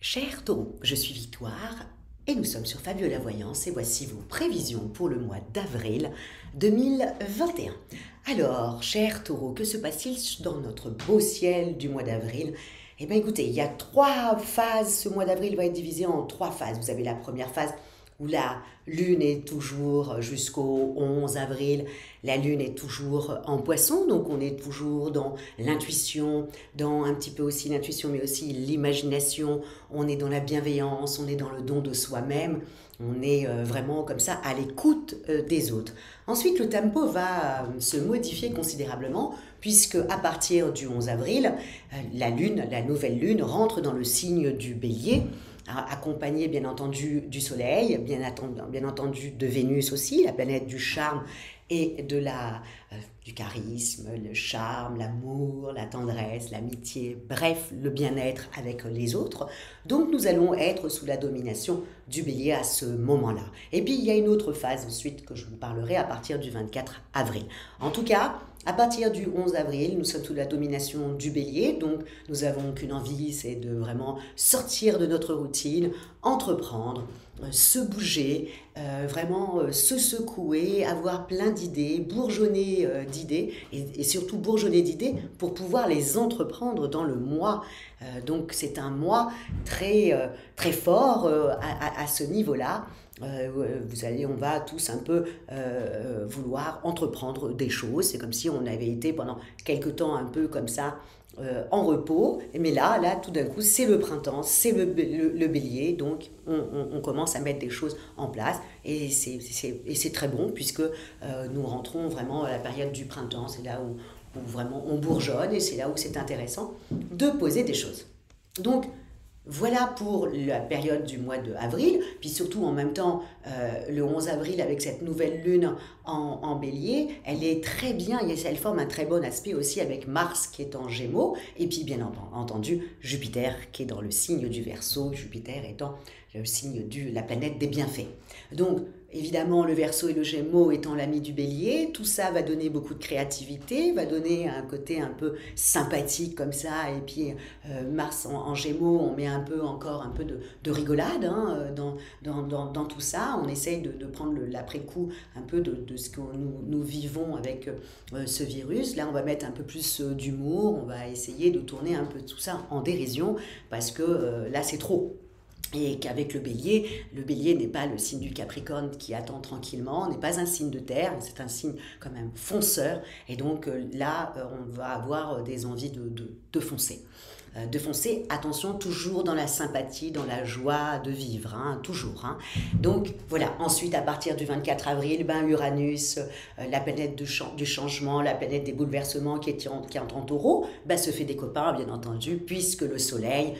Chers taureaux, je suis Victoire et nous sommes sur Fabiola Voyance et voici vos prévisions pour le mois d'avril 2021. Alors, chers taureaux, que se passe-t-il dans notre beau ciel du mois d'avril? Eh bien écoutez, il y a trois phases, ce mois d'avril va être divisé en trois phases. Vous avez la première phase où la lune est toujours jusqu'au 11 avril, la lune est toujours en poisson, donc on est toujours dans l'intuition, dans un petit peu aussi l'intuition, mais aussi l'imagination, on est dans la bienveillance, on est dans le don de soi-même, on est vraiment comme ça à l'écoute des autres. Ensuite, le tempo va se modifier considérablement, puisque à partir du 11 avril, la lune, la nouvelle lune, rentre dans le signe du bélier, accompagné bien entendu du soleil, bien entendu de Vénus aussi, la planète du charme et du charisme, le charme, l'amour, la tendresse, l'amitié, bref, le bien-être avec les autres. Donc nous allons être sous la domination du bélier à ce moment-là. Et puis il y a une autre phase ensuite que je vous parlerai à partir du 24 avril. En tout cas, à partir du 11 avril, nous sommes sous la domination du bélier, donc nous avons qu'une envie, c'est de vraiment sortir de notre routine, entreprendre, se bouger, vraiment se secouer, avoir plein d'idées, bourgeonner d'idées et surtout bourgeonner d'idées pour pouvoir les entreprendre dans le mois. Donc c'est un mois très fort à ce niveau-là. On va tous un peu vouloir entreprendre des choses. C'est comme si on avait été pendant quelque temps un peu comme ça en repos. Mais là, tout d'un coup, c'est le printemps, c'est le bélier. Donc, on commence à mettre des choses en place. Et c'est très bon puisque nous rentrons vraiment à la période du printemps. C'est là où vraiment on bourgeonne et c'est là où c'est intéressant de poser des choses. Donc, voilà pour la période du mois d'avril, puis surtout en même temps, le 11 avril avec cette nouvelle lune en bélier, elle est très bien, elle forme un très bon aspect aussi avec Mars qui est en Gémeaux, et puis bien entendu Jupiter qui est dans le signe du Verseau, Jupiter étant le signe de la planète des bienfaits. Donc évidemment le Verseau et le Gémeaux étant l'ami du bélier, tout ça va donner beaucoup de créativité, va donner un côté un peu sympathique comme ça, et puis Mars en Gémeaux, on met encore un peu de rigolade dans tout ça, on essaye de prendre l'après-coup un peu de ce que nous vivons avec ce virus. Là on va mettre un peu plus d'humour, on va essayer de tourner un peu tout ça en dérision, parce que là c'est trop. Et qu'avec le bélier n'est pas le signe du Capricorne qui attend tranquillement, n'est pas un signe de terre, c'est un signe quand même fonceur. Et donc là, on va avoir des envies de foncer. De foncer, attention, toujours dans la sympathie, dans la joie de vivre, toujours. Donc voilà, ensuite à partir du 24 avril, Uranus, la planète du changement, la planète des bouleversements qui entre en taureau, se fait des copains bien entendu, puisque le soleil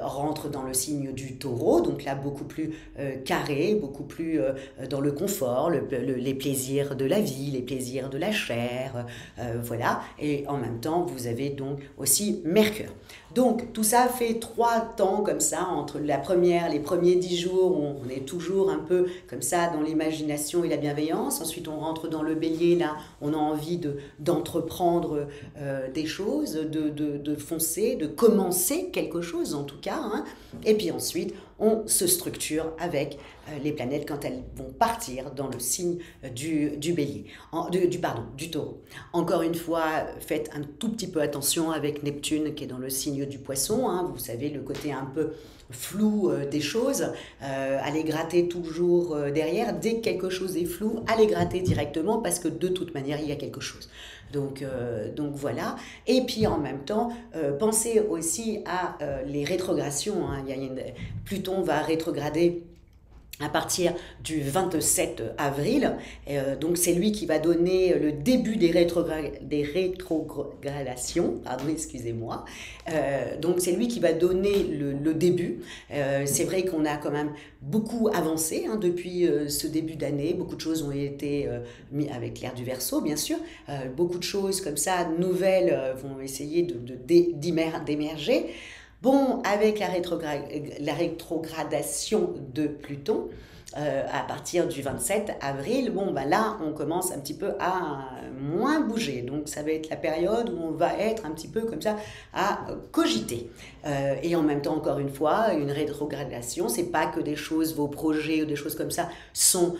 rentre dans le signe du taureau, donc là beaucoup plus carré, beaucoup plus dans le confort, les plaisirs de la vie, les plaisirs de la chair, voilà, et en même temps vous avez donc aussi Mercure. Donc tout ça fait 3 temps comme ça, entre les premiers 10 jours où on est toujours un peu comme ça dans l'imagination et la bienveillance, ensuite on rentre dans le bélier, là on a envie d'entreprendre des choses, de foncer, de commencer quelque chose en tout cas, et puis ensuite on se structure avec les planètes quand elles vont partir dans le signe du bélier, du taureau. Encore une fois, faites un tout petit peu attention avec Neptune qui est dans le signe du poisson, vous savez, le côté un peu flou des choses, allez gratter toujours derrière, dès que quelque chose est flou, allez gratter directement parce que de toute manière il y a quelque chose. Donc voilà, et puis en même temps, pensez aussi à les rétrogradations, Pluton va rétrograder à partir du 27 avril, donc c'est lui qui va donner le début des rétrogradations, excusez-moi, donc c'est lui qui va donner le début. C'est vrai qu'on a quand même beaucoup avancé depuis ce début d'année, beaucoup de choses ont été mises avec l'ère du Verseau bien sûr, beaucoup de choses comme ça, nouvelles, vont essayer d'émerger. Bon, avec la rétrogradation de Pluton, à partir du 27 avril, bon, bah là, on commence un petit peu à moins bouger. Donc, ça va être la période où on va être un petit peu comme ça à cogiter. Et en même temps, encore une fois, une rétrogradation, c'est pas que des choses, vos projets ou des choses comme ça sont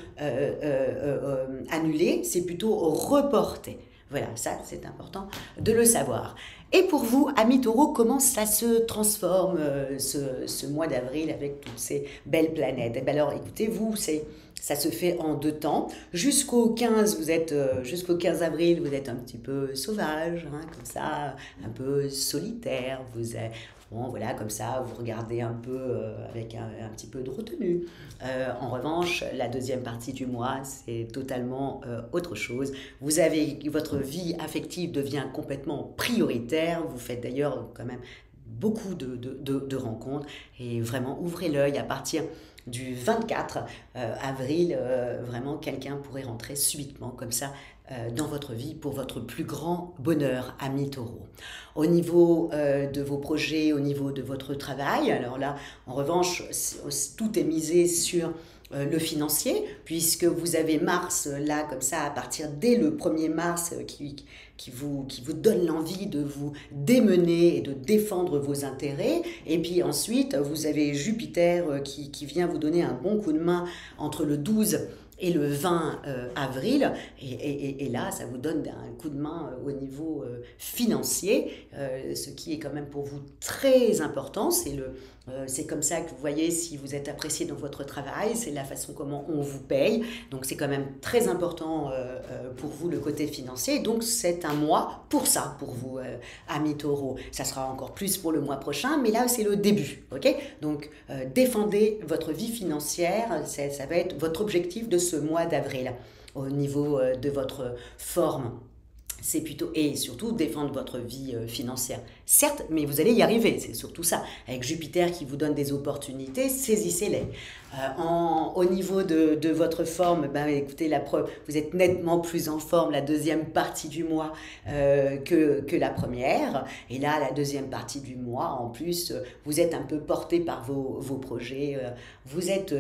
annulés, c'est plutôt reporté. Voilà, ça c'est important de le savoir. Et pour vous, amis taureaux, comment ça se transforme ce mois d'avril avec toutes ces belles planètes? Eh bien alors, écoutez, vous, ça se fait en deux temps. Jusqu'au 15 avril, vous êtes un petit peu sauvage, hein, comme ça, un peu solitaire. Bon, voilà, comme ça, vous regardez un peu avec un petit peu de retenue. En revanche, la deuxième partie du mois, c'est totalement autre chose. Votre vie affective devient complètement prioritaire. Vous faites d'ailleurs quand même beaucoup de rencontres et vraiment ouvrez l'œil à partir du 24 avril. Vraiment, quelqu'un pourrait rentrer subitement comme ça dans votre vie pour votre plus grand bonheur, amis taureaux. Au niveau de vos projets, au niveau de votre travail, alors là, en revanche, tout est misé sur le financier, puisque vous avez Mars là, comme ça, à partir dès le 1er mars, qui vous donne l'envie de vous démener et de défendre vos intérêts. Et puis ensuite, vous avez Jupiter qui vient vous donner un bon coup de main entre le 12 et le 20 avril, et là, ça vous donne un coup de main au niveau financier, ce qui est quand même pour vous très important. C'est comme ça que vous voyez si vous êtes apprécié dans votre travail, c'est la façon comment on vous paye. Donc c'est quand même très important pour vous le côté financier. Donc c'est un mois pour ça, pour vous, amis taureaux. Ça sera encore plus pour le mois prochain, mais là c'est le début. Ok. Donc défendez votre vie financière, ça va être votre objectif de ce mois d'avril au niveau de votre forme. C'est plutôt, et surtout défendre votre vie financière. Certes, mais vous allez y arriver, c'est surtout ça. Avec Jupiter qui vous donne des opportunités, saisissez-les. Au niveau de votre forme, ben, écoutez, la preuve, vous êtes nettement plus en forme la deuxième partie du mois que la première. Et là, la deuxième partie du mois, en plus, vous êtes un peu porté par vos projets. Vous êtes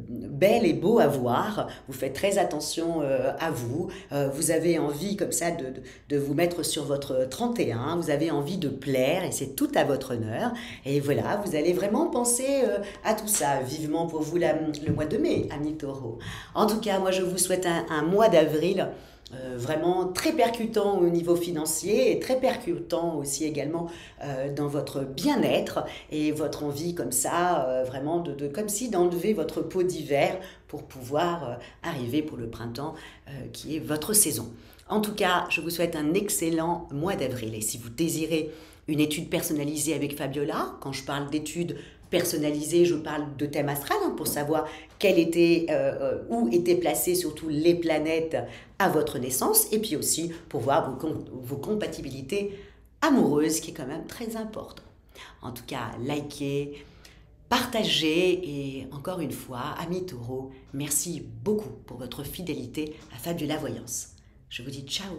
belle et beau à voir. Vous faites très attention à vous. Vous avez envie comme ça de vous mettre sur votre 31. Vous avez envie de plaire et c'est tout à votre honneur. Et voilà, vous allez vraiment penser à tout ça. Vivement pour vous le mois de mai, amis taureaux. En tout cas, moi je vous souhaite un mois d'avril vraiment très percutant au niveau financier et très percutant aussi également dans votre bien-être et votre envie comme ça, vraiment comme si d'enlever votre peau d'hiver pour pouvoir arriver pour le printemps qui est votre saison. En tout cas, je vous souhaite un excellent mois d'avril et si vous désirez une étude personnalisée avec Fabiola, quand je parle d'études personnalisée, je parle de thème astral hein, pour savoir où étaient placées surtout les planètes à votre naissance et puis aussi pour voir vos compatibilités amoureuses qui est quand même très important. En tout cas, likez, partagez et encore une fois, amis taureaux, merci beaucoup pour votre fidélité à Fabiola Voyance. Je vous dis ciao.